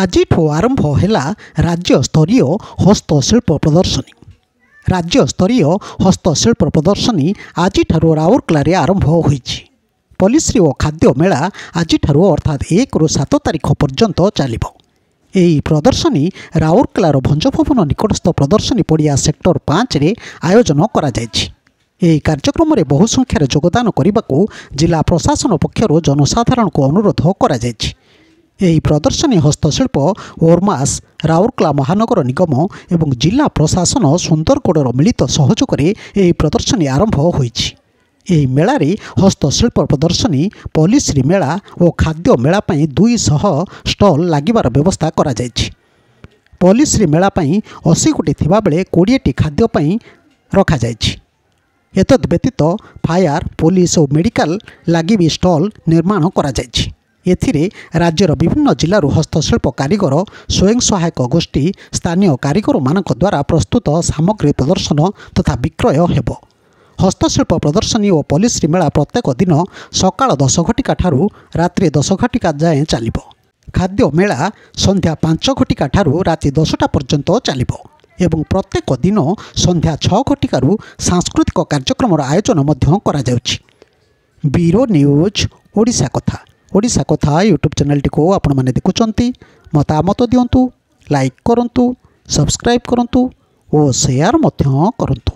ଆଜିଠୁ ଆରମ୍ଭ ହେଲା ରାଜ୍ୟସ୍ତରୀୟ ହସ୍ତଶିଳ୍ପ ପ୍ରଦର୍ଶନୀ। ରାଜ୍ୟସ୍ତରୀୟ ହସ୍ତଶିଳ୍ପ ପ୍ରଦର୍ଶନୀ ଆଜିଠାରୁ ରାଉରକେଲାରେ ଆରମ୍ଭ ହୋଇଛି। ପଲ୍ଲିଶ୍ରୀ ଓ ଖାଦ୍ୟ ମେଳା ଆଜିଠାରୁ ଅର୍ଥାତ୍ 1ରୁ 7 ତାରିଖ ପର୍ଯ୍ୟନ୍ତ ଚାଲିବ। ଏହି ପ୍ରଦର୍ଶନୀ ରାଉରକେଲାର ଭଞ୍ଜଭବନ ନିକଟସ୍ଥ ପ୍ରଦର୍ଶନୀ ପଡ଼ିଆ ସେକ୍ଟର 5ରେ ଆୟୋଜନ କରାଯାଇଛି। ଏହି କାର୍ଯ୍ୟକ୍ରମରେ ବହୁ ସଂଖ୍ୟାରେ ଯୋଗଦାନ କରିବାକୁ ଜିଲ୍ଲା ପ୍ରଶାସନ ପକ୍ଷରୁ ଜନସାଧାରଣଙ୍କୁ ଅନୁରୋଧ କରାଯାଇଛି। ଏହି ପ୍ରଦର୍ଶନୀ ହସ୍ତଶିଳ୍ପ ଓର୍ମାସ, ରାଉରକେଲା ମହାନଗର ନିଗମ ଏବଂ ଜିଲ୍ଲା ପ୍ରଶାସନ ସୁନ୍ଦରଗଡ଼ର ମିଳିତ ସହଯୋଗରେ ଏହି ପ୍ରଦର୍ଶନୀ ଆରମ୍ଭ ହୋଇଛି। ଏହି ମେଳାରେ ହସ୍ତଶିଳ୍ପ ପ୍ରଦର୍ଶନୀ, ପଲ୍ଲିଶ୍ରୀ ମେଳା ଓ ଖାଦ୍ୟ ମେଳା ପାଇଁ 200 ଷ୍ଟଲ୍ ଲାଗିବାର ବ୍ୟବସ୍ଥା କରାଯାଇଛି। ପଲ୍ଲିଶ୍ରୀ ମେଳା ପାଇଁ 80 ଗୋଟି ଥିବାବେଳେ 20ଟି ଖାଦ୍ୟ ପାଇଁ ରଖାଯାଇଛି। ଏତଦ୍ ବ୍ୟତୀତ ଫାୟାର, ପୋଲିସ ଓ ମେଡ଼ିକାଲ ଲାଗି ବି ଷ୍ଟଲ୍ ନିର୍ମାଣ କରାଯାଇଛି। ଏଥିରେ ରାଜ୍ୟର ବିଭିନ୍ନ ଜିଲ୍ଲାରୁ ହସ୍ତଶିଳ୍ପ କାରିଗର, ସ୍ୱୟଂ ସହାୟକ ଗୋଷ୍ଠୀ, ସ୍ଥାନୀୟ କାରିଗରମାନଙ୍କ ଦ୍ୱାରା ପ୍ରସ୍ତୁତ ସାମଗ୍ରୀ ପ୍ରଦର୍ଶନ ତଥା ବିକ୍ରୟ ହେବ। ହସ୍ତଶିଳ୍ପ ପ୍ରଦର୍ଶନୀ ଓ ପଲ୍ଲିଶ୍ରୀ ମେଳା ପ୍ରତ୍ୟେକ ଦିନ ସକାଳ 10 ଘଟିକା ଠାରୁ ରାତ୍ରି 10 ଘଟିକା ଯାଏଁ ଚାଲିବ। ଖାଦ୍ୟ ମେଳା ସନ୍ଧ୍ୟା 5 ଘଟିକା ଠାରୁ ରାତି 10ଟା ପର୍ଯ୍ୟନ୍ତ ଚାଲିବ ଏବଂ ପ୍ରତ୍ୟେକ ଦିନ ସନ୍ଧ୍ୟା 6 ଘଟିକାରୁ ସାଂସ୍କୃତିକ କାର୍ଯ୍ୟକ୍ରମର ଆୟୋଜନ ମଧ୍ୟ କରାଯାଉଛି। ବ୍ୟୁରୋ ନ୍ୟୁଜ୍ ଓଡ଼ିଶା କଥା। ଓଡ଼ିଶା କଥା ୟୁଟ୍ୟୁବ୍ ଚ୍ୟାନେଲଟିକୁ ଆପଣମାନେ ଦେଖୁଛନ୍ତି, ମତାମତ ଦିଅନ୍ତୁ, ଲାଇକ୍ କରନ୍ତୁ, ସବସ୍କ୍ରାଇବ୍ କରନ୍ତୁ ଓ ସେୟାର ମଧ୍ୟ କରନ୍ତୁ।